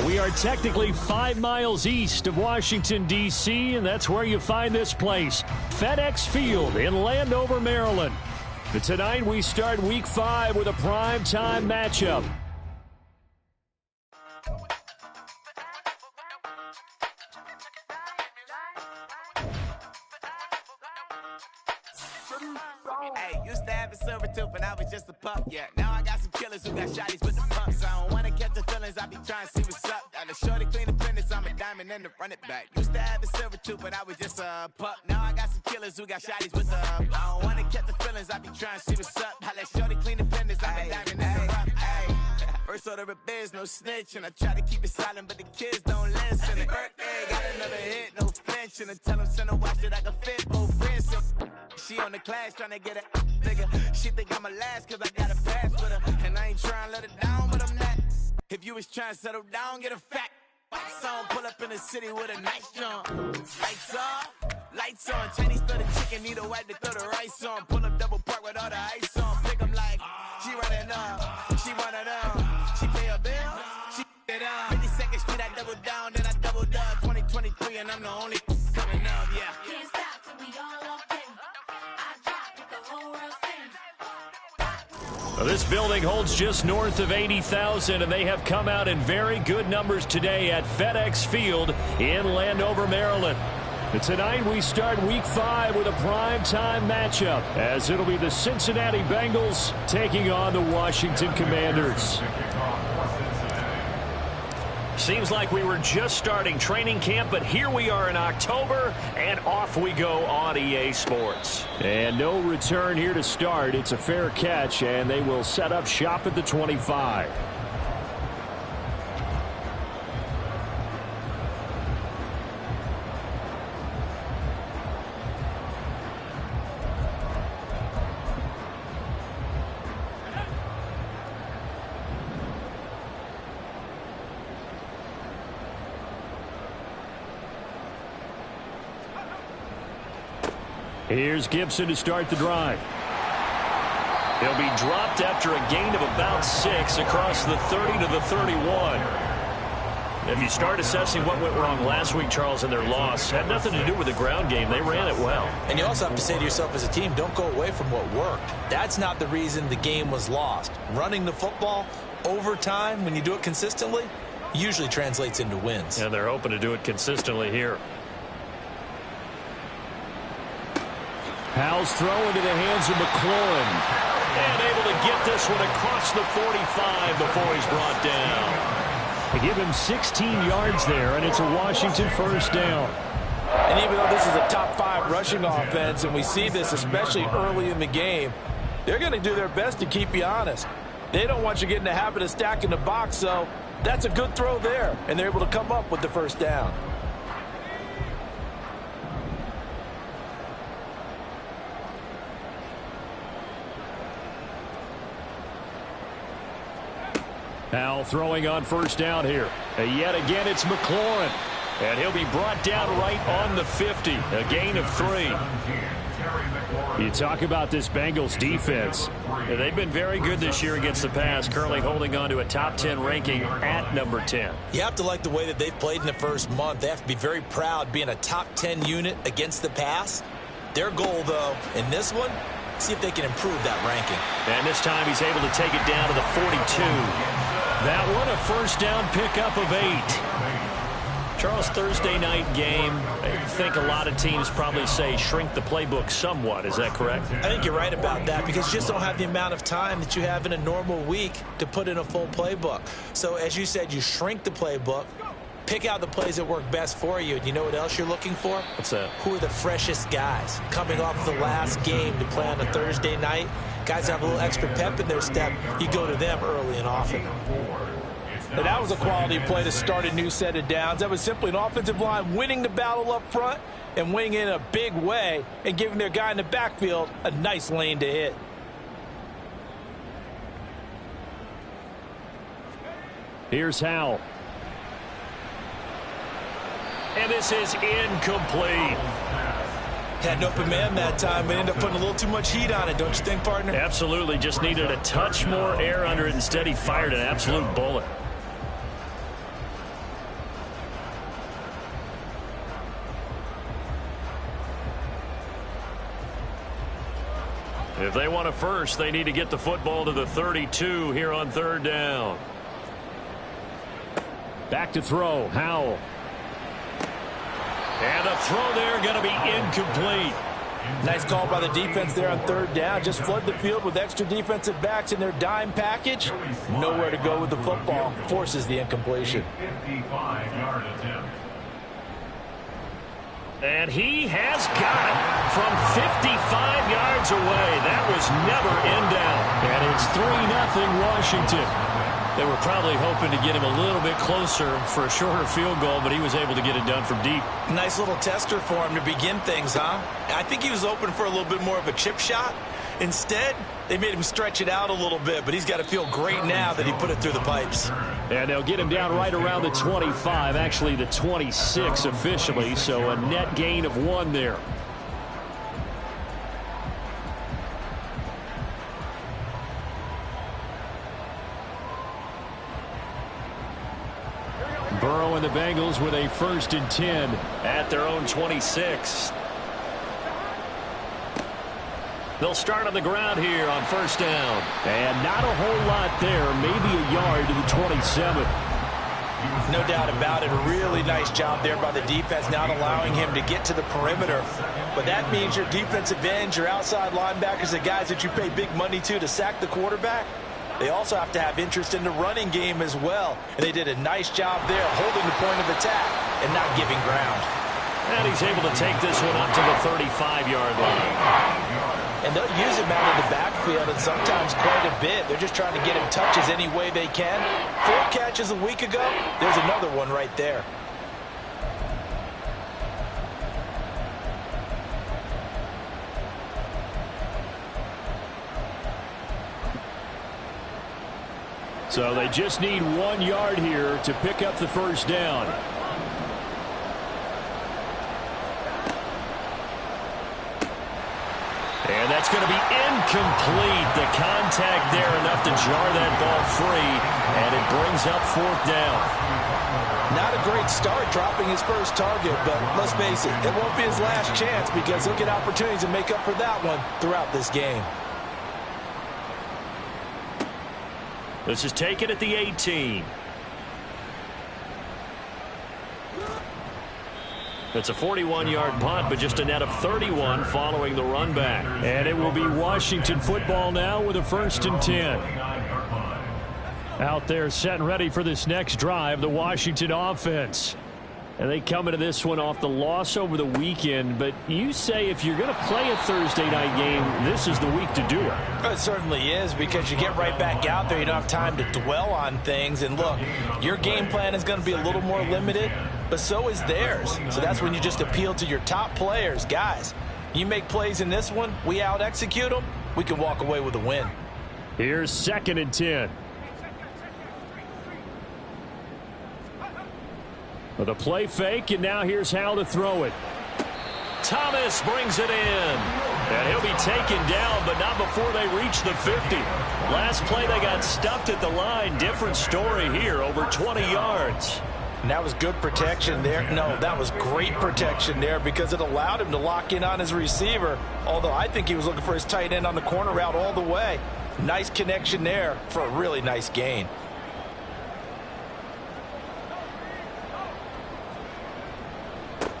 We are technically 5 miles east of Washington, D.C., and that's where you find this place, FedEx Field in Landover, Maryland. And tonight we start Week 5 with a primetime matchup. Hey, used to have a silver tooth and I was just a pup, yeah. Now I got some killers who got shotties with the pumps. I don't wanna catch the feelings, I be trying to see what's up. Got a shorty clean the fitness, I'm a diamond and to run it back. Used to have a silver tooth but I was just a pup. Now I got some killers who got shotties with the I don't wanna catch the feelings, I be trying to see what's up. I let shorty clean the fitness, I'm a diamond and to run it. First order of biz, no snitch, and I try to keep it silent, but the kids don't listen. And birthday, got another hit, no flinch, and I tell them send a watch that I can fit both wrists. She on the class trying to get a nigga. She think I'm a last cause I got a pass with her. And I ain't trying to let her down, but I'm not. If you was trying to settle down, get a fact. Song pull up in the city with a nice jump. Lights off, lights on. Chinese throw the chicken, need a wipe to throw the rice on. Pull up double park with all the ice on. Pick 'em like, she running up, she one of them. She pay her bill, she it up. 52nd Street, I double down, then I double up. 2023, and I'm the only coming up, yeah. Can't stop till we all up in. I drop with the whole world sing. Well, this building holds just north of 80,000, and they have come out in very good numbers today at FedEx Field in Landover, Maryland. And tonight we start Week 5 with a primetime matchup, as it'll be the Cincinnati Bengals taking on the Washington Commanders. Seems like we were just starting training camp, but here we are in October, and off we go on EA Sports. And no return here to start. It's a fair catch, and they will set up shop at the 25. Here's Gibson to start the drive. He'll be dropped after a gain of about 6 across the 30 to the 31. If you start assessing what went wrong last week, Charles, in their loss, had nothing to do with the ground game. They ran it well. And you also have to say to yourself as a team, don't go away from what worked. That's not the reason the game was lost. Running the football over time, when you do it consistently, usually translates into wins. And they're hoping to do it consistently here. Howell's throw into the hands of McLaurin. And able to get this one across the 45 before he's brought down. They give him 16 yards there, and it's a Washington first down. And even though this is a top 5 rushing offense, and we see this especially early in the game, they're going to do their best to keep you honest. They don't want you getting the habit of stacking the box, so that's a good throw there, and they're able to come up with the first down. Now throwing on first down here. And yet again, it's McLaurin. And he'll be brought down right on the 50. A gain of 3. You talk about this Bengals defense. They've been very good this year against the pass, currently holding on to a top 10 ranking at number 10. You have to like the way that they've played in the first month. They have to be very proud being a top 10 unit against the pass. Their goal, though, in this one, see if they can improve that ranking. And this time he's able to take it down to the 42. That one a first down pickup of 8. Charles, Thursday night game, I think a lot of teams probably say shrink the playbook somewhat. Is that correct? I think you're right about that because you just don't have the amount of time that you have in a normal week to put in a full playbook. So as you said, you shrink the playbook, pick out the plays that work best for you. And you know what else you're looking for? What's that? Who are the freshest guys coming off the last game to play on a Thursday night? Guys have a little extra pep in their step. You go to them early and often. And that was a quality play to start a new set of downs. That was simply an offensive line winning the battle up front and winning in a big way and giving their guy in the backfield a nice lane to hit. Here's Howell. And this is incomplete. Had an open man that time, but ended up putting a little too much heat on it, don't you think, partner? Absolutely. Just needed a touch more air under it. Instead, he fired an absolute bullet. If they want a first, they need to get the football to the 32 here on third down. Back to throw, Howell. And the throw there going to be incomplete. Nice call by the defense there on third down. Just flood the field with extra defensive backs in their dime package. Nowhere to go with the football. Forces the incompletion. 55-yard attempt. And he has got it from 55 yards away. That was never in down. And it's 3-0 Washington. They were probably hoping to get him a little bit closer for a shorter field goal, but he was able to get it done from deep. Nice little tester for him to begin things, huh? I think he was open for a little bit more of a chip shot. Instead, they made him stretch it out a little bit, but he's got to feel great now that he put it through the pipes. And they'll get him down right around the 25, actually the 26 officially, so a net gain of 1 there. Burrow and the Bengals with a 1st and 10 at their own 26. They'll start on the ground here on 1st down. And not a whole lot there, maybe a yard to the 27. No doubt about it. A really nice job there by the defense, not allowing him to get to the perimeter. But that means your defensive ends, your outside linebackers, the guys that you pay big money to sack the quarterback, they also have to have interest in the running game as well. And they did a nice job there holding the point of attack and not giving ground. And he's able to take this one up to the 35-yard line. And they'll use him out of the backfield, and sometimes quite a bit. They're just trying to get him touches any way they can. 4 catches a week ago. There's another one right there. So they just need 1 yard here to pick up the 1st down. And that's going to be incomplete. The contact there enough to jar that ball free, and it brings up 4th down. Not a great start dropping his first target, but let's face it, it won't be his last chance because he'll get opportunities to make up for that one throughout this game. This is taken at the 18. It's a 41-yard punt, but just a net of 31 following the run back. And it will be Washington football now with a 1st and 10. Out there set and ready for this next drive, the Washington offense. And they come into this one off the loss over the weekend. But you say if you're going to play a Thursday night game, this is the week to do it. It certainly is, because you get right back out there. You don't have time to dwell on things. And look, your game plan is going to be a little more limited, but so is theirs. So that's when you just appeal to your top players. Guys, you make plays in this one, we out-execute them, we can walk away with a win. Here's 2nd and 10. With a play fake, and now here's how to throw it. Thomas brings it in. And he'll be taken down, but not before they reach the 50. Last play, they got stuffed at the line. Different story here, over 20 yards. And that was good protection there. No, that was great protection there because it allowed him to lock in on his receiver, although I think he was looking for his tight end on the corner route all the way. Nice connection there for a really nice gain.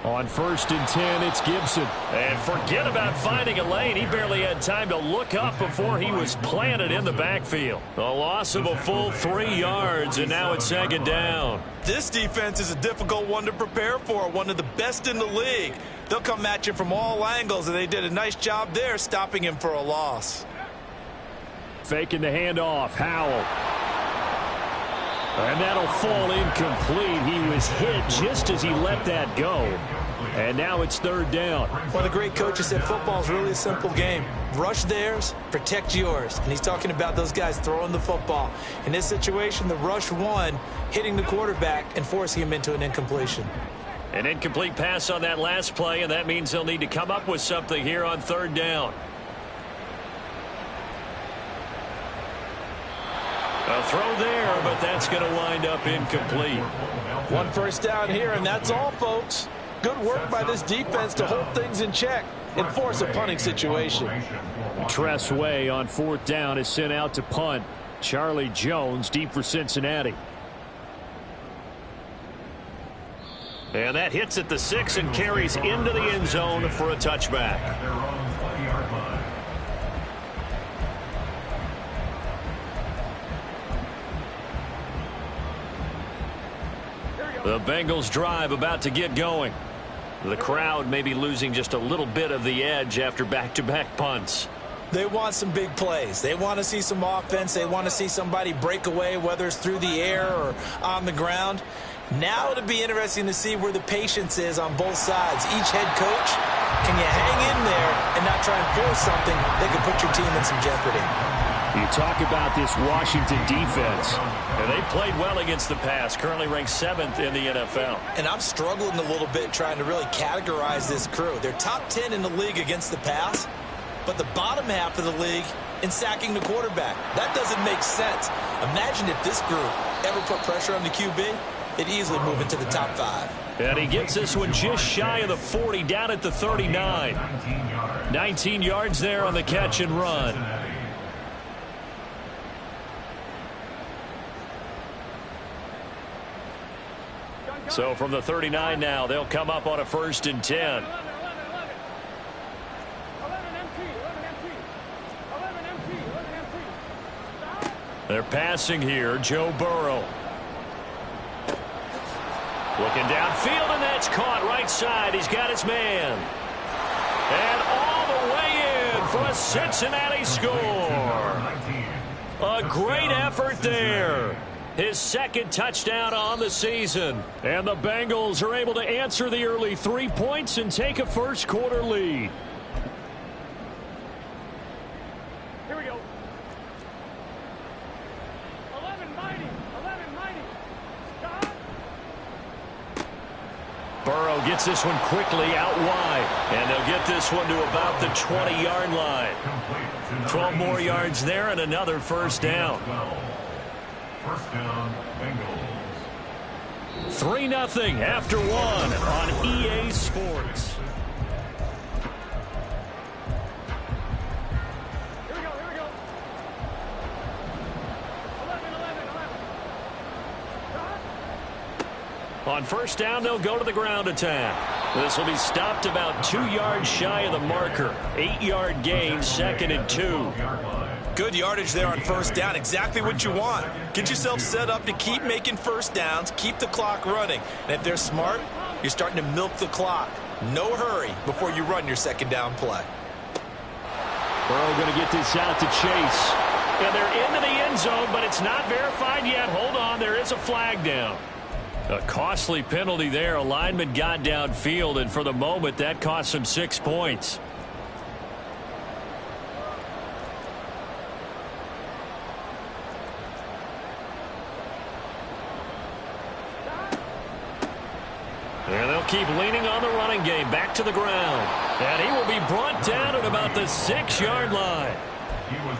On 1st and 10, it's Gibson. And forget about finding a lane. He barely had time to look up before he was planted in the backfield. A loss of a full 3 yards, and now it's 2nd down. This defense is a difficult one to prepare for, one of the best in the league. They'll come at you from all angles, and they did a nice job there stopping him for a loss. Faking the handoff, Howell. And that'll fall incomplete. He was hit just as he let that go. And now it's 3rd down. One of the great coaches said football is really a simple game. Rush theirs, protect yours. And he's talking about those guys throwing the football. In this situation, the rush won, hitting the quarterback and forcing him into an incompletion. An incomplete pass on that last play, and that means they'll need to come up with something here on 3rd down. A throw there, but that's going to wind up incomplete. 1 first down here, and that's all, folks. Good work by this defense to hold things in check. and force a punting situation. Tress Way on 4th down is sent out to punt. Charlie Jones deep for Cincinnati. And that hits at the 6 and carries into the end zone for a touchback. At their own 20-yard line. The Bengals drive about to get going. The crowd may be losing just a little bit of the edge after back-to-back punts. They want some big plays. They want to see some offense. They want to see somebody break away, whether it's through the air or on the ground. Now it'll be interesting to see where the patience is on both sides. Each head coach, can you hang in there and not try and force something that could put your team in some jeopardy? You talk about this Washington defense, and they've played well against the pass, currently ranked 7th in the NFL. And I'm struggling a little bit trying to really categorize this crew. They're top 10 in the league against the pass, but the bottom half of the league in sacking the quarterback. That doesn't make sense. Imagine if this group ever put pressure on the QB, they'd easily move into the top 5. And he gets this one just shy of the 40, down at the 39. 19 yards there on the catch and run. So from the 39 now, they'll come up on a 1st and 10. They're passing here. Joe Burrow. Looking downfield, and that's caught right side. He's got his man. And all the way in for a Cincinnati score. A great effort there. His 2nd touchdown on the season. And the Bengals are able to answer the early 3 points and take a first-quarter lead. Here we go. 11 mighty. 11 mighty. Stop. Burrow gets this one quickly out wide. And they'll get this one to about the 20-yard line. 12 more yards there and another first down. First down, Bengals. 3-0 after 1 on EA Sports. Here we go. Here we go. 11. Stop. On first down, they'll go to the ground attack. This will be stopped about 2 yards shy of the marker. 8-yard gain, 2nd and 2. Good yardage there on first down. Exactly what you want. Get yourself set up to keep making first downs, keep the clock running. And if they're smart, you're starting to milk the clock. No hurry before you run your 2nd down play. Burrow going to get this out to Chase. And they're into the end zone, but it's not verified yet. Hold on, there is a flag down. A costly penalty there. A lineman got downfield, and for the moment, that cost him 6 points. And they'll keep leaning on the running game. Back to the ground. And he will be brought down at about the 6-yard line.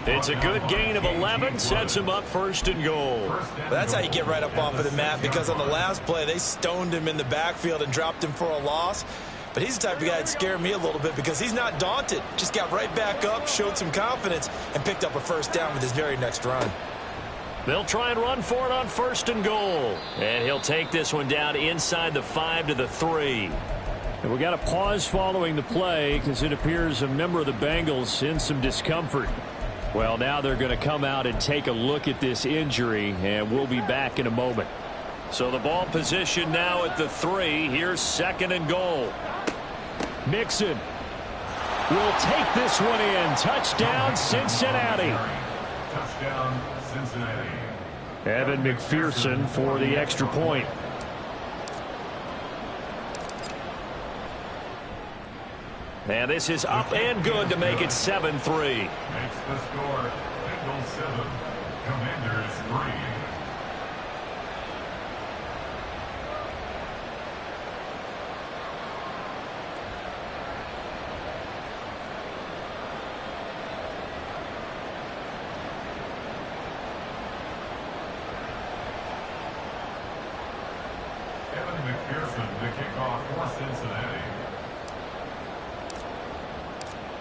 It's a good gain of 11. Sets him up 1st and goal. That's how you get right up off of the mat, because on the last play, they stoned him in the backfield and dropped him for a loss. But he's the type of guy that scared me a little bit because he's not daunted. Just got right back up, showed some confidence, and picked up a first down with his very next run. They'll try and run for it on 1st and goal. And he'll take this one down inside the 5 to the 3. And we got a pause following the play because it appears a member of the Bengals in some discomfort. Well, now they're going to come out and take a look at this injury, and we'll be back in a moment. So the ball position now at the 3. Here's 2nd and goal. Mixon will take this one in. Touchdown, Cincinnati. Touchdown, Cincinnati. Evan McPherson for the extra point. And this is up and good to make it 7-3. Makes the score Bengals 7, Commanders 3. Evan McPherson, the kickoff for Cincinnati.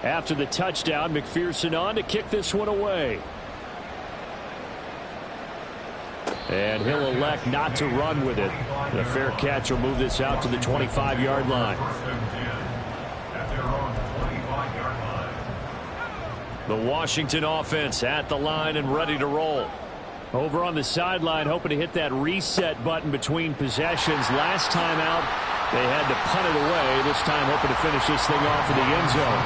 After the touchdown, McPherson on to kick this one away. And he'll elect not to run with it. The fair catch will move this out to the 25-yard line. The Washington offense at the line and ready to roll. Over on the sideline, hoping to hit that reset button between possessions. Last time out, they had to punt it away. This time, hoping to finish this thing off in the end zone.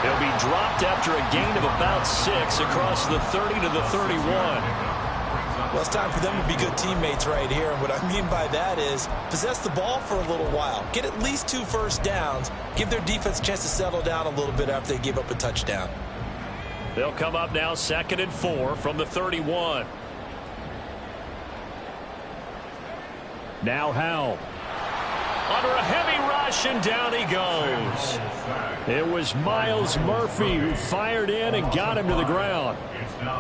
He'll be dropped after a gain of about 6 across the 30 to the 31. Well, it's time for them to be good teammates right here. And what I mean by that is possess the ball for a little while. Get at least 2 first downs. Give their defense a chance to settle down a little bit after they give up a touchdown. They'll come up now 2nd and 4 from the 31. Now Howell. Under a heavy rush, and down he goes. It was Miles Murphy who fired in and got him to the ground.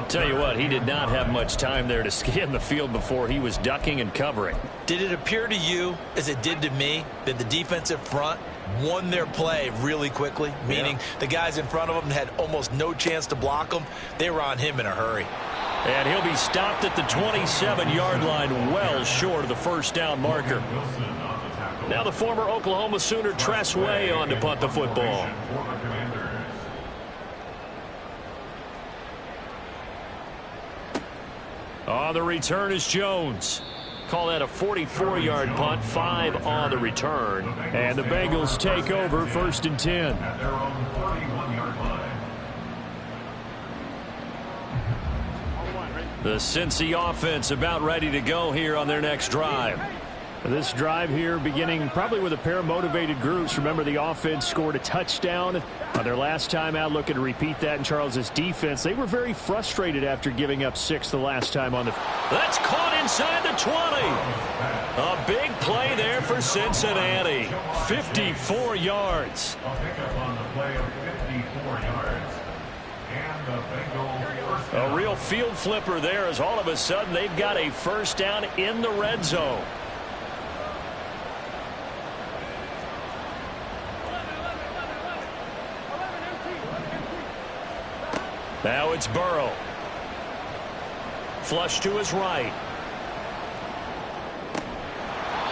Tell you what, he did not have much time there to scan the field before he was ducking and covering. Did it appear to you, as it did to me, that the defensive front won their play really quickly? Meaning the guys in front of them had almost no chance to block them. They were on him in a hurry. And he'll be stopped at the 27-yard line, well short of the first down marker. Now the former Oklahoma Sooner Tress Way on to punt the football. On the return is Jones. Call that a 44-yard punt, 5 on the return. And the Bengals take over 1st and 10. The Cincy offense about ready to go here on their next drive. This drive here beginning probably with a pair of motivated groups. Remember, the offense scored a touchdown on their last time out, looking to repeat that in Charles's defense. They were very frustrated after giving up 6 the last time on the... That's caught inside the 20. A big play there for Cincinnati. 54 yards. A real field flipper there as all of a sudden they've got a first down in the red zone. Now it's Burrow. Flush to his right.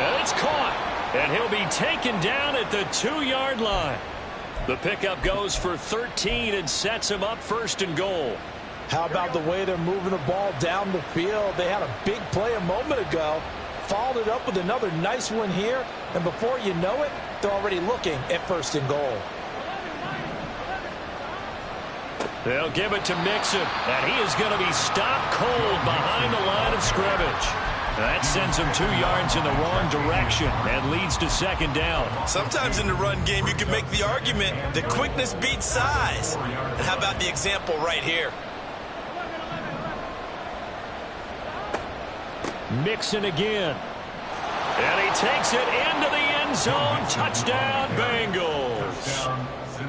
And it's caught. And he'll be taken down at the 2-yard line. The pickup goes for 13 and sets him up 1st and goal. How about the way they're moving the ball down the field? They had a big play a moment ago. Followed it up with another nice one here. And before you know it, they're already looking at 1st and goal. They'll give it to Mixon, and he is going to be stopped cold behind the line of scrimmage. That sends him 2 yards in the wrong direction and leads to 2nd down. Sometimes in the run game, you can make the argument that quickness beats size. And how about the example right here? Mixon again. And he takes it into the end zone. Touchdown, Bengals.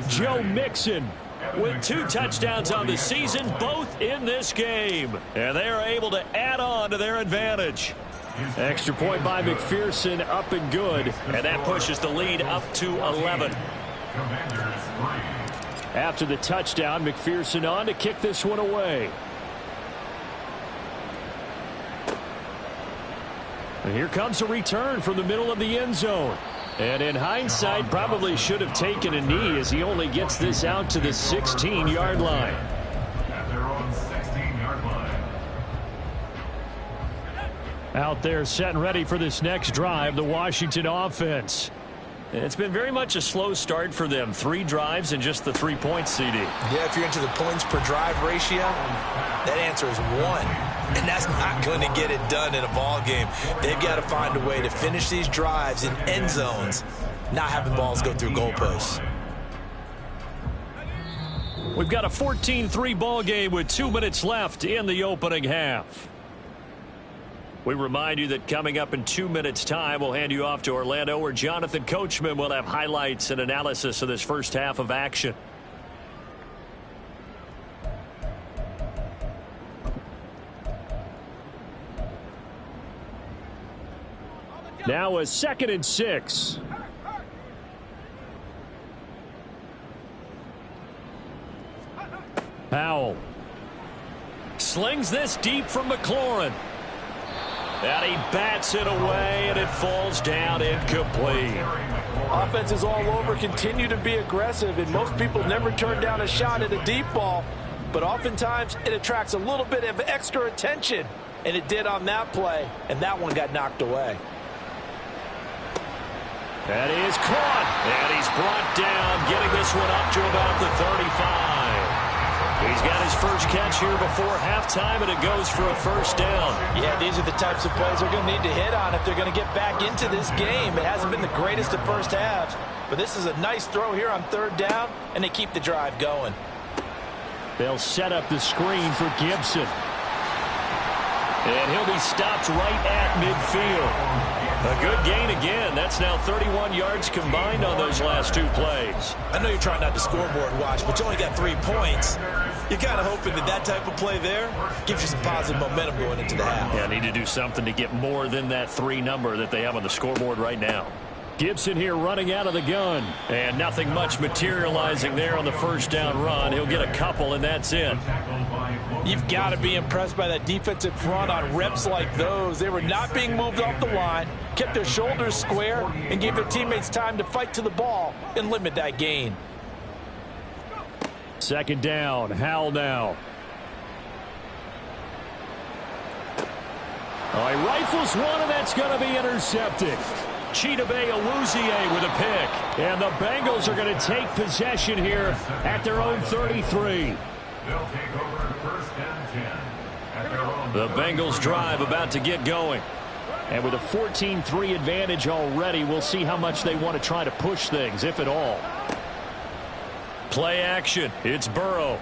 Joe Mixon with 2 touchdowns on the season, both in this game. And they are able to add on to their advantage. Extra point by McPherson, up and good. And that pushes the lead up to 11. After the touchdown, McPherson on to kick this one away. And here comes a return from the middle of the end zone. And in hindsight, probably should have taken a knee as he only gets this out to the 16-yard line. At their own 16-yard line. Out there set and ready for this next drive, the Washington offense. It's been very much a slow start for them. 3 drives and just the 3 points, CD. Yeah, if you're into the points per drive ratio, that answer is 1. And that's not going to get it done in a ball game. They've got to find a way to finish these drives in end zones, not having balls go through goalposts. We've got a 14-3 ball game with 2 minutes left in the opening half. We remind you that coming up in 2 minutes' time, we'll hand you off to Orlando, where Jonathan Coachman will have highlights and analysis of this first half of action. Now a 2nd and 6. Slings this deep from McLaurin. And he bats it away, and it falls down incomplete. Offenses all over continue to be aggressive, and most people never turn down a shot at a deep ball. But oftentimes, it attracts a little bit of extra attention. And it did on that play, and that one got knocked away. That is caught, and he's brought down, getting this one up to about the 35. He's got his first catch here before halftime, and it goes for a first down. Yeah, these are the types of plays they're going to need to hit on if they're going to get back into this game. It hasn't been the greatest of first halves, but this is a nice throw here on third down, and they keep the drive going. They'll set up the screen for Gibson. And he'll be stopped right at midfield. A good gain again. That's now 31 yards combined on those last two plays. I know you're trying not to scoreboard watch, but you only got 3 points. You're kind of hoping that type of play there gives you some positive momentum going into the half. Yeah, need to do something to get more than that 3 number that they have on the scoreboard right now. Gibson here running out of the gun. And nothing much materializing there on the first down run. He'll get a couple, and that's it. You've got to be impressed by that defensive front on reps like those. They were not being moved off the line, kept their shoulders square, and gave their teammates time to fight to the ball and limit that gain. Second down, Howell now. Oh, he rifles one, and that's going to be intercepted. Chidobe Awuzie with a pick. And the Bengals are going to take possession here at their own 33. They'll take over first and 10 at their own. The Bengals drive about to get going. And with a 14-3 advantage already, we'll see how much they want to try to push things, if at all. Play action. It's Burrow.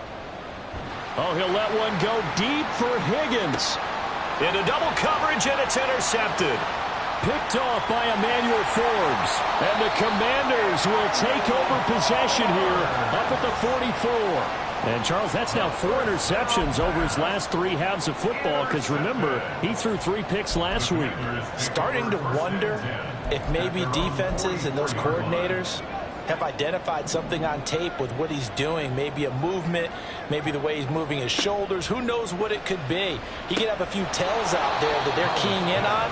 Oh, he'll let one go deep for Higgins. Into double coverage, and it's intercepted. Picked off by Emmanuel Forbes. And the Commanders will take over possession here up at the 44. And, Charles, that's now 4 interceptions over his last 3 halves of football because, remember, he threw 3 picks last week. Starting to wonder if maybe defenses and those coordinators have identified something on tape with what he's doing. Maybe a movement, maybe the way he's moving his shoulders. Who knows what it could be? He could have a few tells out there that they're keying in on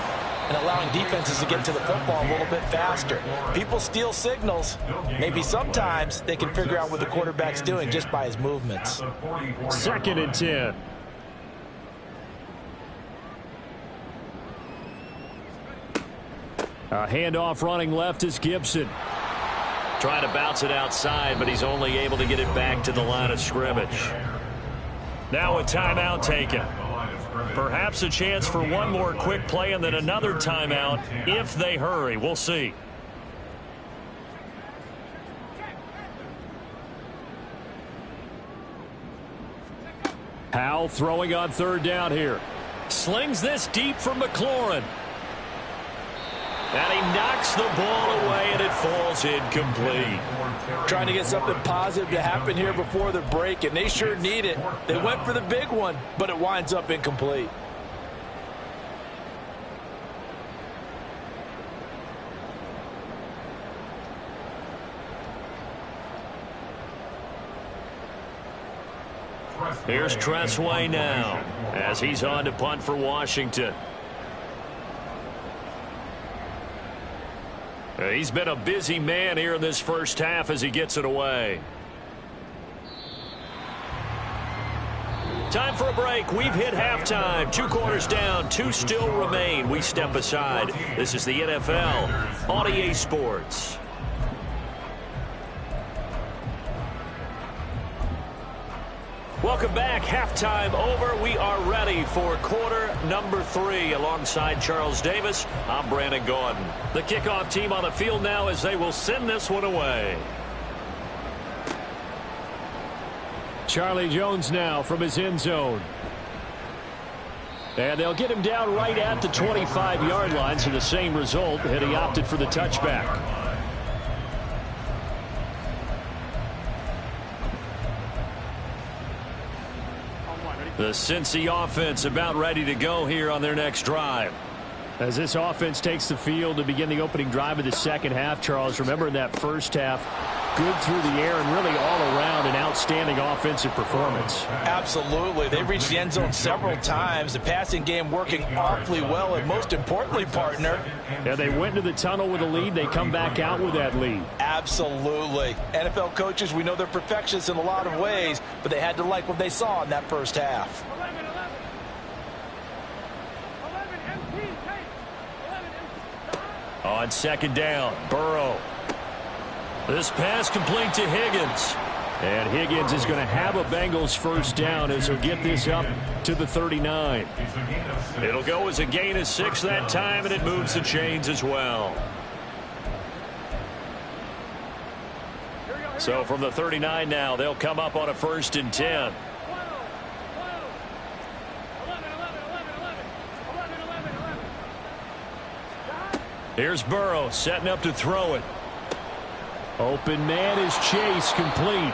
and allowing defenses to get to the football a little bit faster. People steal signals. Maybe sometimes they can figure out what the quarterback's doing just by his movements. Second and 10. A handoff running left is Gibson. Trying to bounce it outside, but he's only able to get it back to the line of scrimmage. Now a timeout taken. Perhaps a chance for one more quick play and then another timeout if they hurry. We'll see. Howell throwing on third down here. Slings this deep from McLaurin. And he knocks the ball away, and it falls incomplete. Trying to get something positive to happen here before the break, and they sure need it. They went for the big one, but it winds up incomplete. Here's Tressway now as he's on to punt for Washington. He's been a busy man here in this first half as he gets it away. Time for a break. We've hit halftime. 2 quarters down. 2 still remain. We step aside. This is the NFL on EA Sports. Welcome back. Halftime over. We are ready for quarter number 3. Alongside Charles Davis, I'm Brandon Gordon. The kickoff team on the field now as they will send this one away. Charlie Jones now from his end zone. And they'll get him down right at the 25-yard line, so the same result, and he opted for the touchback. The Cincy offense about ready to go here on their next drive. As this offense takes the field to begin the opening drive of the second half, Charles, remember in that first half, good through the air and really all around an outstanding offensive performance. Absolutely. They reached the end zone several times. The passing game working awfully well, and most importantly, partner. Yeah, they went to the tunnel with a lead. They come back out with that lead. Absolutely. NFL coaches, we know they're perfectionists in a lot of ways, but they had to like what they saw in that first half. 11 empty, take. 11 empty. On second down, Burrow. This pass complete to Higgins. And Higgins is going to have a Bengals first down as he'll get this up to the 39. It'll go as a gain of 6 that time, and it moves the chains as well. So from the 39 now, they'll come up on a 1st and 10. 11. Here's Burrow setting up to throw it. Open man is Chase, complete.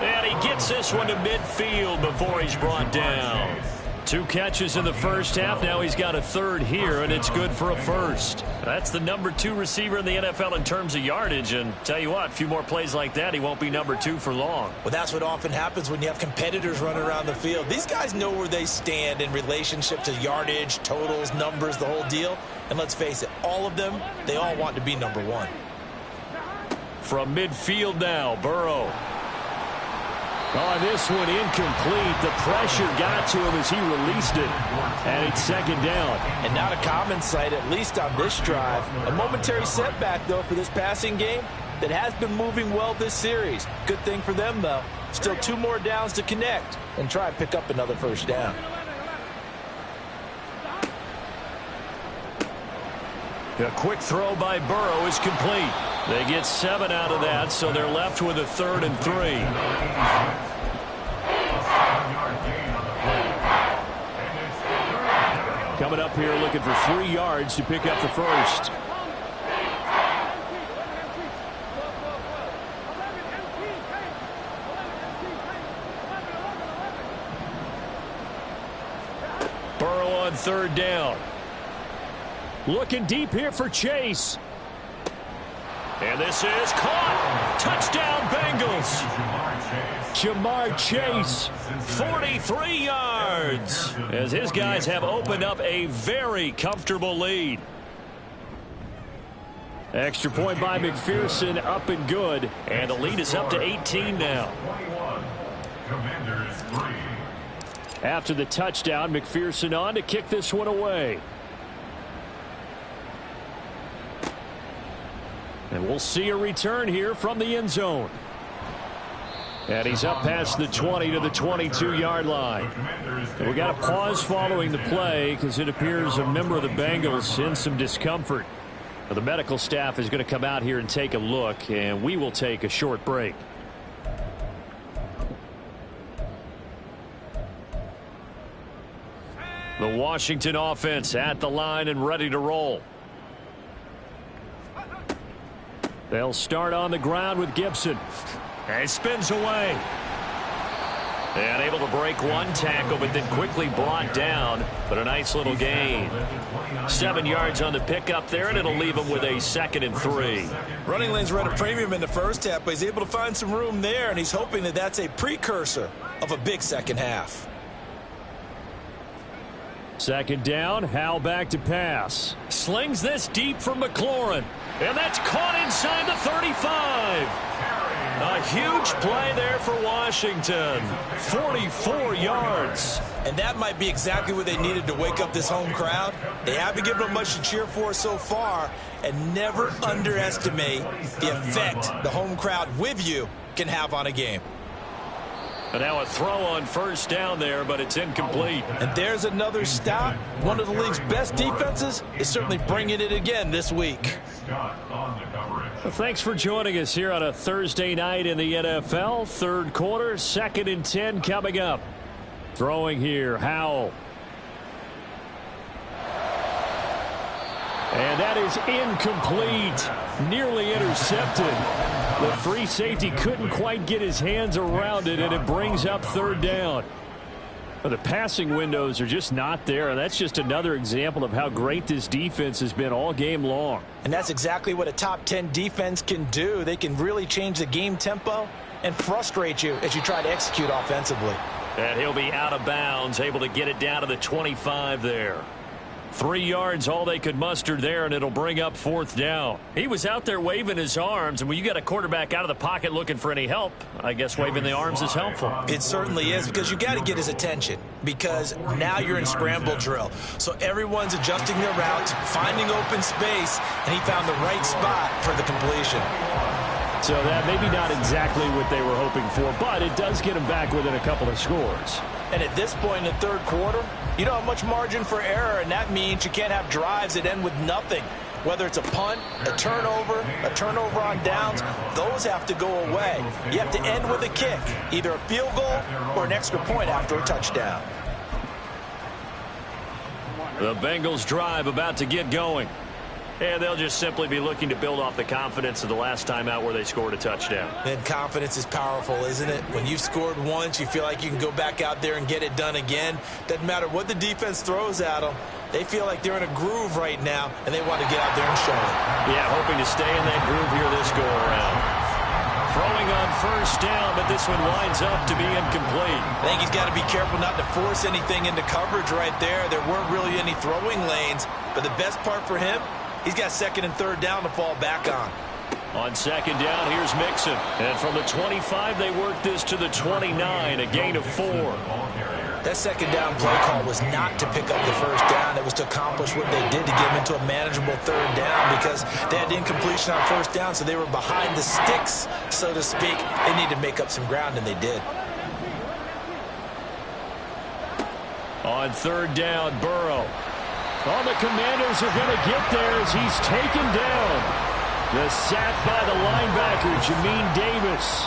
And he gets this one to midfield before he's brought down. 2 catches in the first half. Now he's got a 3rd here, and it's good for a 1st. That's the number 2 receiver in the NFL in terms of yardage. And tell you what, a few more plays like that, he won't be number 2 for long. Well, that's what often happens when you have competitors running around the field. These guys know where they stand in relationship to yardage, totals, numbers, the whole deal. And let's face it, all of them, they all want to be number 1. From midfield now, Burrow. On this one, incomplete. The pressure got to him as he released it. And it's 2nd down. And not a common sight, at least on this drive. A momentary setback, though, for this passing game that has been moving well this series. Good thing for them, though. Still 2 more downs to connect and try and pick up another first down. A quick throw by Burrow is complete. They get 7 out of that, so they're left with a 3rd and 3. Coming up here looking for 3 yards to pick up the 1st. Burrow on 3rd down. Looking deep here for Chase. And this is caught. Touchdown, Bengals. Jamar Chase, 43 yards. As his guys have opened up a very comfortable lead. Extra point by McPherson, up and good. And the lead is up to 18 now. After the touchdown, McPherson on to kick this one away. And we'll see a return here from the end zone. And he's up past the 20 to the 22-yard line. And we got a pause following the play because it appears a member of the Bengals in some discomfort. The medical staff is going to come out here and take a look, and we will take a short break. The Washington offense at the line and ready to roll. They'll start on the ground with Gibson. And he spins away. And able to break one tackle, but then quickly brought down. But a nice little gain. 7 yards on the pickup there, and it'll leave him with a 2nd and 3. Running lanes were at a premium in the first half, but he's able to find some room there, and he's hoping that that's a precursor of a big second half. 2nd down, Howell back to pass. Slings this deep from McLaurin. And that's caught inside the 35. A huge play there for Washington. 44 yards. And that might be exactly what they needed to wake up this home crowd. They haven't given them much to cheer for so far. And never underestimate the effect the home crowd with you can have on a game. And now a throw on 1st down there, but it's incomplete. And there's another stop. One of the league's best defenses is certainly bringing it again this week. Well, thanks for joining us here on a Thursday night in the NFL. 3rd quarter, 2nd and 10 coming up. Throwing here, Howell. And that is incomplete. Nearly intercepted. The free safety couldn't quite get his hands around it, and it brings up 3rd down. Well, the passing windows are just not there, and that's just another example of how great this defense has been all game long. And that's exactly what a top 10 defense can do. They can really change the game tempo and frustrate you as you try to execute offensively. And he'll be out of bounds, able to get it down to the 25 there. 3 yards, all they could muster there, and it'll bring up 4th down. He was out there waving his arms, and when you got a quarterback out of the pocket looking for any help, I guess waving the arms is helpful. It certainly is, because you got to get his attention, because now you're in scramble drill. So everyone's adjusting their routes, finding open space, and he found the right spot for the completion. So that maybe not exactly what they were hoping for, but it does get them back within a couple of scores. And at this point in the third quarter, you don't have much margin for error, and that means you can't have drives that end with nothing. Whether it's a punt, a turnover on downs, those have to go away. You have to end with a kick, either a field goal or an extra point after a touchdown. The Bengals drive about to get going. And they'll just simply be looking to build off the confidence of the last time out where they scored a touchdown. And confidence is powerful, isn't it? When you've scored once, you feel like you can go back out there and get it done again. Doesn't matter what the defense throws at them. They feel like they're in a groove right now, and they want to get out there and show it. Yeah, hoping to stay in that groove here this go-around. Throwing on 1st down, but this one winds up to be incomplete. I think he's got to be careful not to force anything into coverage right there. There weren't really any throwing lanes, but the best part for him, he's got 2nd and 3rd down to fall back on. On 2nd down, here's Mixon. And from the 25, they work this to the 29, a gain of 4. That 2nd down play call was not to pick up the 1st down. It was to accomplish what they did to get them into a manageable 3rd down, because they had incompletion on 1st down, so they were behind the sticks, so to speak. They needed to make up some ground, and they did. On 3rd down, Burrow. Oh, the Commanders are going to get there as he's taken down. The sack by the linebacker, Jamin Davis.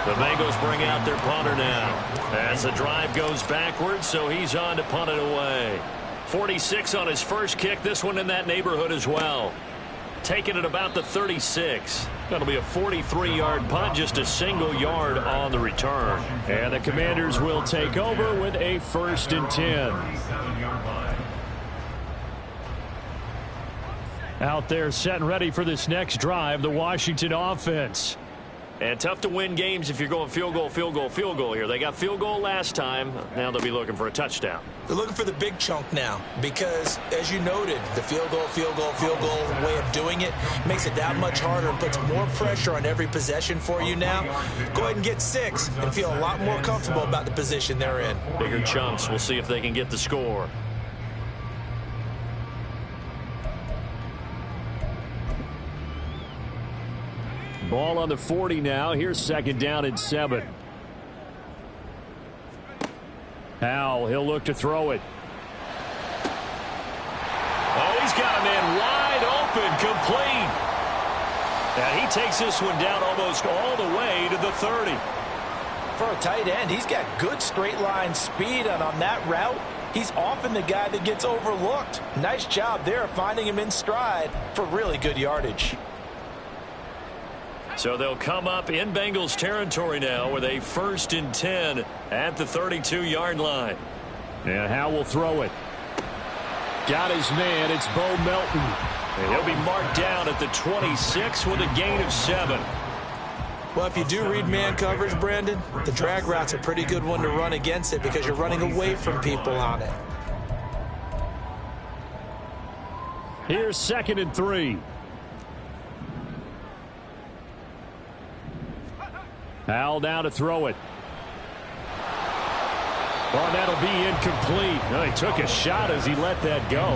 The Bengals bring out their punter now as the drive goes backwards, so he's on to punt it away. 46 on his first kick, this one in that neighborhood as well. Taking it about the 36. That'll be a 43-yard punt, just a single yard on the return. And the Commanders will take over with a 1st and 10. Out there set and ready for this next drive, the Washington offense. And tough to win games if you're going field goal, field goal, field goal here. They got field goal last time. Now they'll be looking for a touchdown. They're looking for the big chunk now because, as you noted, the field goal way of doing it makes it that much harder and puts more pressure on every possession for you now. Go ahead and get 6 and feel a lot more comfortable about the position they're in. Bigger chunks. We'll see if they can get the score. Ball on the 40 now. Here's 2nd down and 7. Howell, he'll look to throw it. Oh, he's got a man wide open, complete. And he takes this one down almost all the way to the 30. For a tight end, he's got good straight line speed, and on that route, he's often the guy that gets overlooked. Nice job there finding him in stride for really good yardage. So they'll come up in Bengals territory now with a 1st and 10 at the 32-yard line. And Howell will throw it. Got his man. It's Bo Melton. And he'll be marked down at the 26 with a gain of 7. Well, if you do read man coverage, Brandon, the drag route's a pretty good one to run against it because you're running away from people on it. Here's 2nd and 3. Howell down to throw it. Well, that'll be incomplete. Well, he took a shot as he let that go.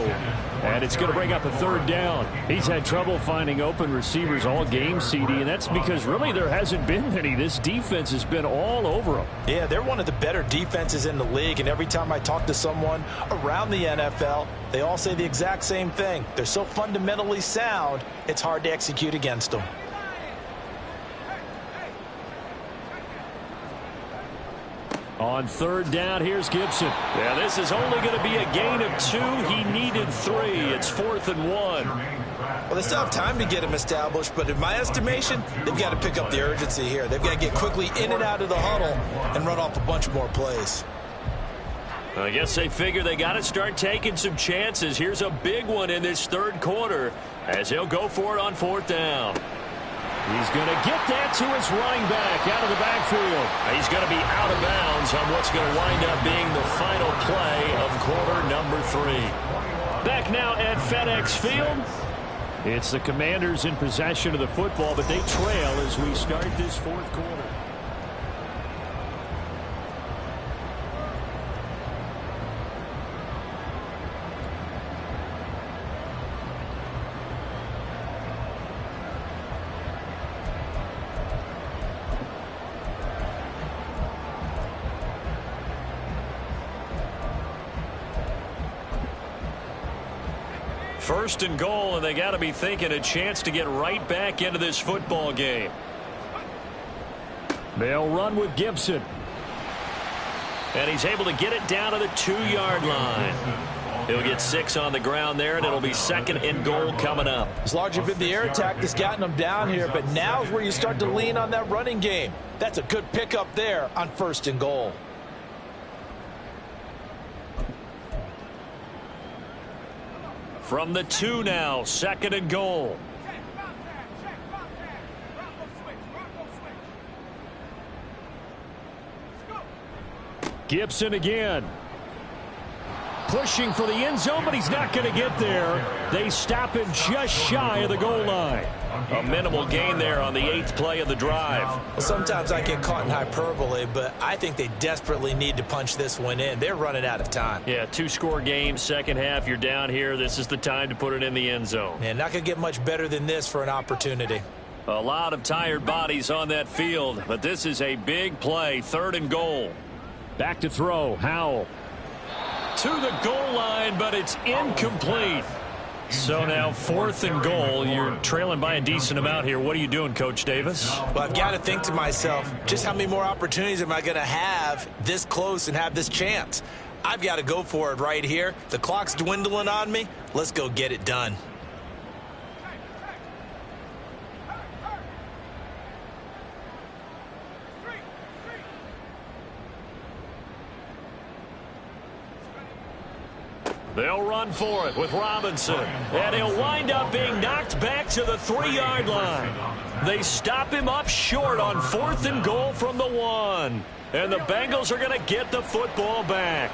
And it's going to bring up a 3rd down. He's had trouble finding open receivers all game, CD, and that's because really there hasn't been many. This defense has been all over them. Yeah, they're one of the better defenses in the league, and every time I talk to someone around the NFL, they all say the exact same thing. They're so fundamentally sound, it's hard to execute against them. On 3rd down, here's Gibson. Yeah, this is only going to be a gain of 2. He needed 3. It's 4th and 1. Well, they still have time to get him established, but in my estimation, they've got to pick up the urgency here. They've got to get quickly in and out of the huddle and run off a bunch more plays. I guess they figure they got to start taking some chances. Here's a big one in this third quarter as he'll go for it on fourth down. He's going to get that to his running back out of the backfield. He's going to be out of bounds on what's going to wind up being the final play of quarter number 3. Back now at FedEx Field. It's the Commanders in possession of the football, but they trail as we start this fourth quarter. First and goal, and they got to be thinking a chance to get right back into this football game. They'll run with Gibson. And he's able to get it down to the 2-yard line. He'll get 6 on the ground there, and it'll be second and goal coming up. It's largely been the air attack that's gotten them down here, but now's where you start to lean on that running game. That's a good pickup there on first and goal. From the 2 now, second and goal. Gibson again. Pushing for the end zone, but he's not going to get there. They stop him just shy of the goal line. A minimal gain there on the 8th play of the drive. Well, sometimes I get caught in hyperbole, but I think they desperately need to punch this one in. They're running out of time. Yeah, 2-score game, second half, you're down here. This is the time to put it in the end zone. Man, not going to get much better than this for an opportunity. A lot of tired bodies on that field, but this is a big play, third and goal. Back to throw, Howell. To the goal line, but it's incomplete. So now fourth and goal. You're trailing by a decent amount here. What are you doing, Coach Davis? Well, I've got to think to myself, just how many more opportunities am I going to have this close and have this chance? I've got to go for it right here. The clock's dwindling on me. Let's go get it done. They'll run for it with Robinson. And he'll wind up being knocked back to the 3-yard line. They stop him up short on fourth and goal from the 1. And the Bengals are going to get the football back.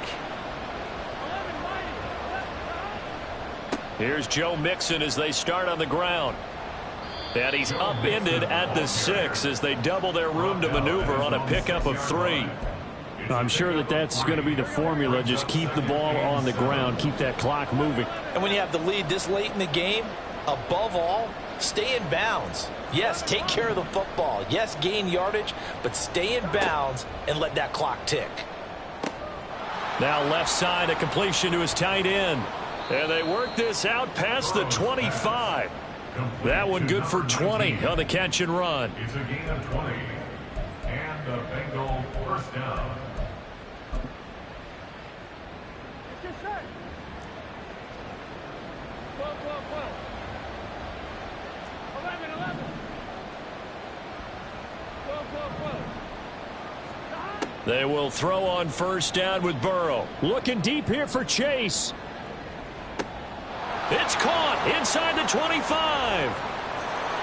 Here's Joe Mixon as they start on the ground. And he's upended at the 6 as they double their room to maneuver on a pickup of 3. I'm sure that that's going to be the formula. Just keep the ball on the ground. Keep that clock moving. And when you have the lead this late in the game, above all, stay in bounds. Yes, take care of the football. Yes, gain yardage, but stay in bounds and let that clock tick. Now left side, a completion to his tight end. And they work this out past the 25. That one good for 20 on the catch and run. It's a gain of 20. And the Bengal first down. Just set. 12, 12, 12. 11, 11. 12, 12, 12. They will throw on first down with Burrow. Looking deep here for Chase. It's caught inside the 25.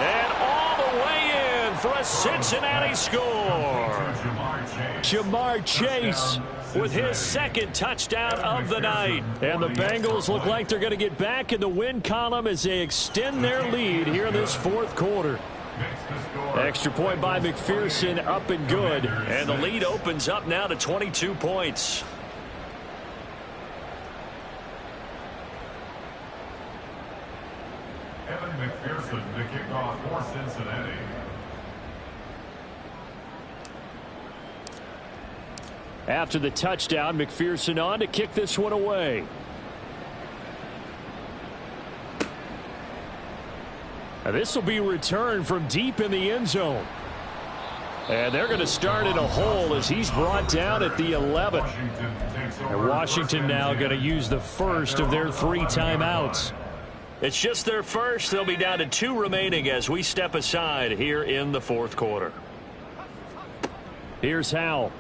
And all the way in for a Cincinnati score. Jamar Chase with his second touchdown of the night. And the Bengals look like they're going to get back in the win column as they extend their lead here in this fourth quarter. Extra point by McPherson, up and good. And the lead opens up now to 22 points. McPherson to kick off for Cincinnati. After the touchdown, McPherson on to kick this one away. This will be returned from deep in the end zone. And they're going to start in a hole as he's brought down at the 11. And Washington now going to use the first of their 3 timeouts. It's just their first. They'll be down to 2 remaining as we step aside here in the fourth quarter. Here's Howell.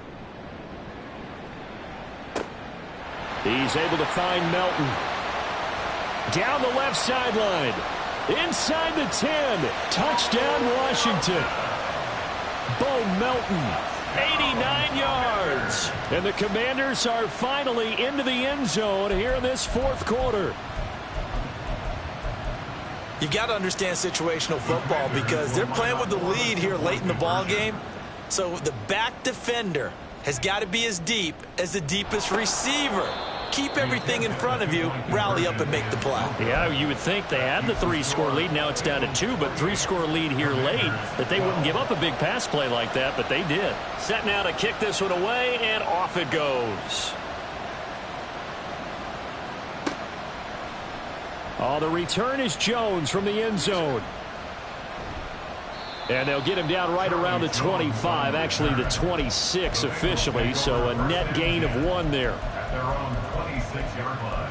He's able to find Melton. Down the left sideline. Inside the 10. Touchdown, Washington. Bo Melton, 89 yards. And the Commanders are finally into the end zone here in this fourth quarter. You got to understand situational football because they're playing with the lead here late in the ball game. So the back defender has got to be as deep as the deepest receiver. Keep everything in front of you, rally up and make the play. Yeah, you would think they had the 3-score lead. Now it's down to 2, but 3-score lead here late, that they wouldn't give up a big pass play like that, but they did. Set now to kick this one away, and off it goes. Oh, the return is Jones from the end zone. And they'll get him down right around the 25, actually the 26 officially, so a net gain of 1 there. At their own 26-yard line.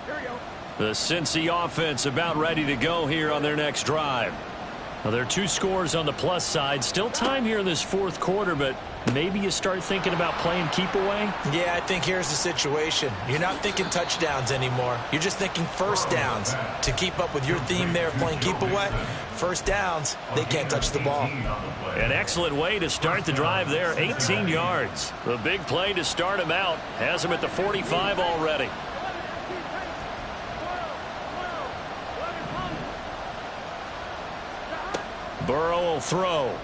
Here we go. The Cincy offense about ready to go here on their next drive. Well, there are 2 scores on the plus side. Still time here in this fourth quarter, but maybe you start thinking about playing keep away? Yeah, I think here's the situation. You're not thinking touchdowns anymore. You're just thinking first downs. To keep up with your theme there of playing keep away, first downs, they can't touch the ball. An excellent way to start the drive there, 18 yards. The big play to start him out has him at the 45 already. Burrow will throw.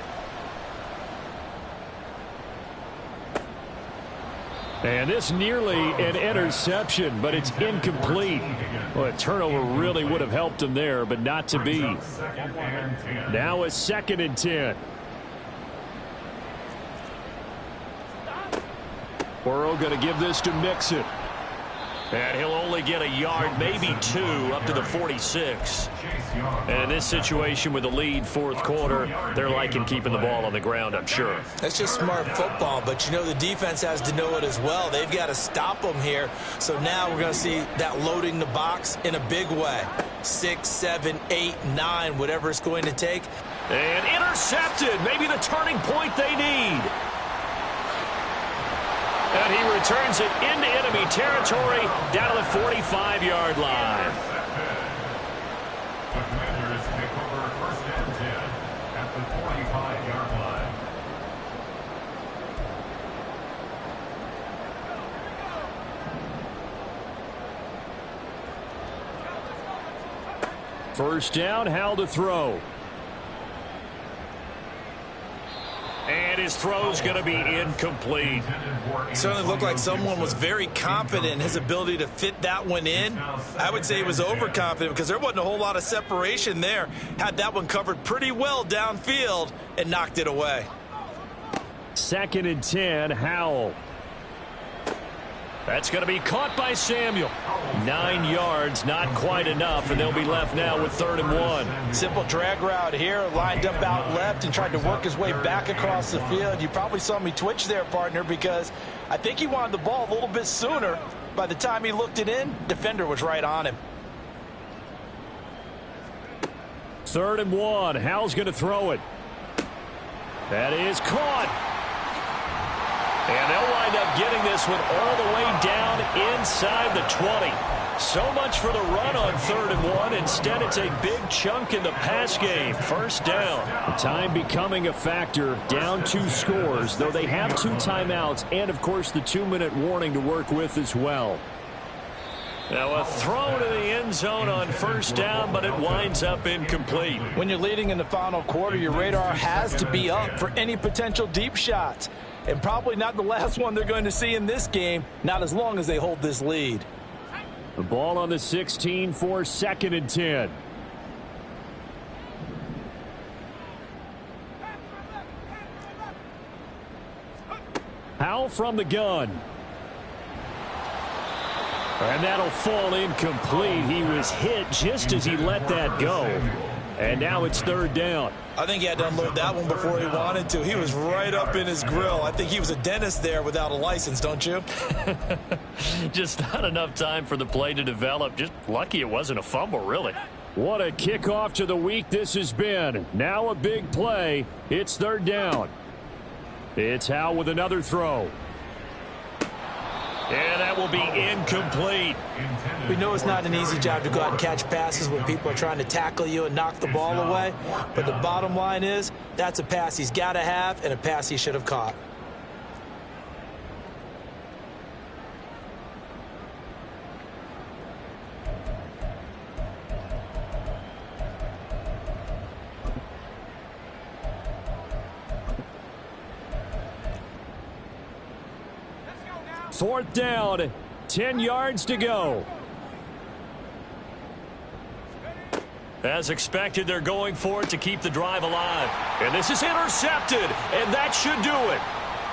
And this nearly an interception, but it's incomplete. Well, a turnover really would have helped him there, but not to be. Now it's 2nd and 10. Burrow going to give this to Mixon. And he'll only get a yard, maybe 2, up to the 46. And in this situation with the lead fourth quarter, they're liking keeping the ball on the ground, I'm sure. That's just smart football, but you know the defense has to know it as well. They've got to stop them here. So now we're going to see that loading the box in a big way. 6, 7, 8, 9, whatever it's going to take. And intercepted, maybe the turning point they need. And he returns it into enemy territory down to the 45-yard line. The Commanders take over 1st and 10 at the 45-yard line. First down, Howell to throw. And his throw's going to be incomplete. Certainly looked like someone was very confident in his ability to fit that one in. I would say he was overconfident because there wasn't a whole lot of separation there. Had that one covered pretty well downfield and knocked it away. 2nd and 10, Howell. That's going to be caught by Samuel. 9 yards, not quite enough, and they'll be left now with 3rd and 1. Simple drag route here, lined up out left and tried to work his way back across the field. You probably saw me twitch there, partner, because I think he wanted the ball a little bit sooner. By the time he looked it in, defender was right on him. 3rd and 1. Howell's going to throw it. That is caught. And they'll wind up getting this one all the way down inside the 20. So much for the run on 3rd and 1. Instead, it's a big chunk in the pass game. First down. Time becoming a factor. Down 2 scores, though they have 2 timeouts and, of course, the 2-minute warning to work with as well. Now a throw to the end zone on first down, but it winds up incomplete. When you're leading in the final quarter, your radar has to be up for any potential deep shots. And probably not the last one they're going to see in this game, not as long as they hold this lead. The ball on the 16 for 2nd and 10. Howell from the gun. And that'll fall incomplete. He was hit just as he let that go. And now it's 3rd down. I think he had to unload that one before he wanted to. He was right up in his grill. I think he was a dentist there without a license, don't you? Just not enough time for the play to develop. Just lucky it wasn't a fumble, really. What a kickoff to the week this has been. Now a big play. It's 3rd down. It's Howe with another throw. And that will be incomplete. We know it's not an easy job to go out and catch passes when people are trying to tackle you and knock the ball away. But the bottom line is, that's a pass he's got to have and a pass he should have caught. Fourth down, 10 yards to go. As expected, they're going for it to keep the drive alive. And this is intercepted, and that should do it.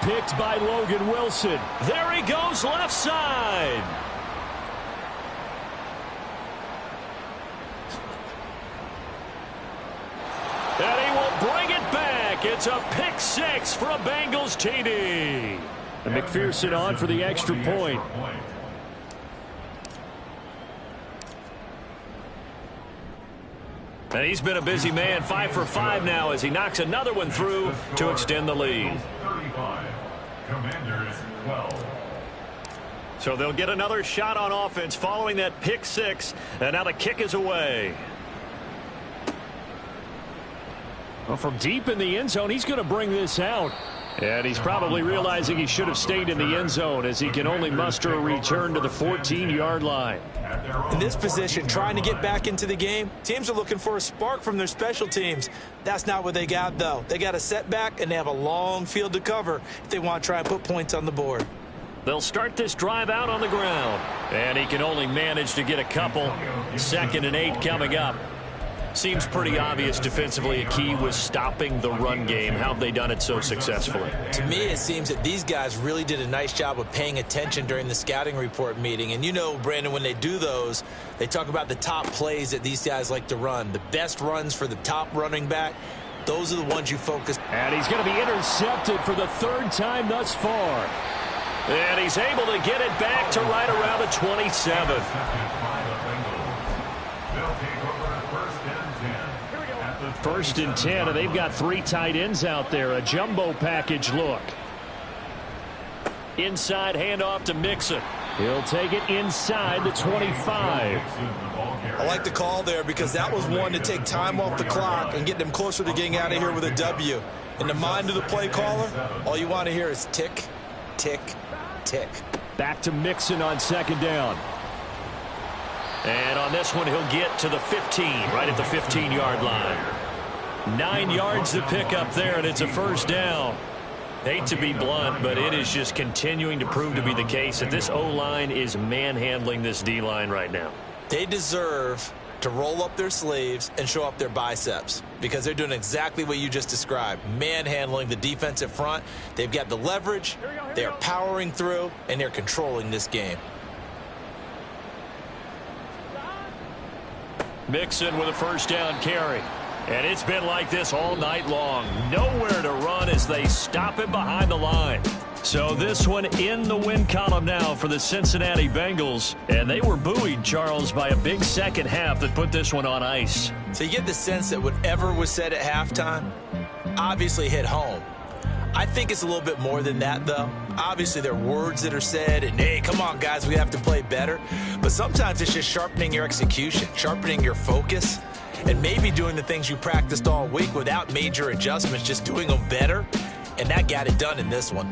Picked by Logan Wilson. There he goes, left side. And he will bring it back. It's a pick six for a Bengals TD. And McPherson on for the extra point. And he's been a busy man, 5 for 5 now as he knocks another one through to extend the lead. 35. Commanders 12. So they'll get another shot on offense following that pick six. And now the kick is away. Well, from deep in the end zone, he's going to bring this out. And he's probably realizing he should have stayed in the end zone as he can only muster a return to the 14-yard line. In this position, trying to get back into the game, teams are looking for a spark from their special teams. That's not what they got, though. They got a setback, and they have a long field to cover if they want to try and put points on the board. They'll start this drive out on the ground. And he can only manage to get a couple. 2nd and 8 coming up. Seems pretty obvious defensively a key was stopping the run game. How have they done it so successfully? To me, it seems that these guys really did a nice job of paying attention during the scouting report meeting. And you know, Brandon, when they do those, they talk about the top plays that these guys like to run. The best runs for the top running back, those are the ones you focus. And he's going to be intercepted for the 3rd time thus far. And he's able to get it back to right around the 27. First and 10, and they've got 3 tight ends out there. A jumbo package look. Inside handoff to Mixon. He'll take it inside the 25. I like the call there because that was one to take time off the clock and get them closer to getting out of here with a W. In the mind of the play caller, all you want to hear is tick, tick, tick. Back to Mixon on 2nd down. And on this one, he'll get to the 15, right at the 15-yard line. 9 yards to pick up there, and it's a 1st down. Hate to be blunt, but it is just continuing to prove to be the case that this O-line is manhandling this D-line right now. They deserve to roll up their sleeves and show up their biceps because they're doing exactly what you just described, manhandling the defensive front. They've got the leverage, they're powering through, and they're controlling this game. Mixon with a 1st down carry. And it's been like this all night long. Nowhere to run as they stop him behind the line. So this one in the win column now for the Cincinnati Bengals. And they were buoyed, Charles, by a big second half that put this one on ice. So you get the sense that whatever was said at halftime obviously hit home. I think it's a little bit more than that, though. Obviously, there are words that are said, and, hey, come on, guys, we have to play better. But sometimes it's just sharpening your execution, sharpening your focus, and maybe doing the things you practiced all week without major adjustments, just doing them better. And that got it done in this one.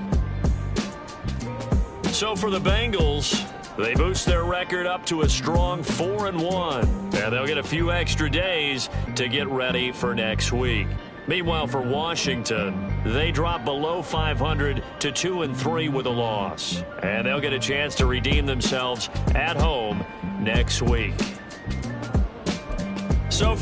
So for the Bengals, they boost their record up to a strong 4-1. And they'll get a few extra days to get ready for next week. Meanwhile, for Washington, they drop below 500 to 2-3 with a loss. And they'll get a chance to redeem themselves at home next week. So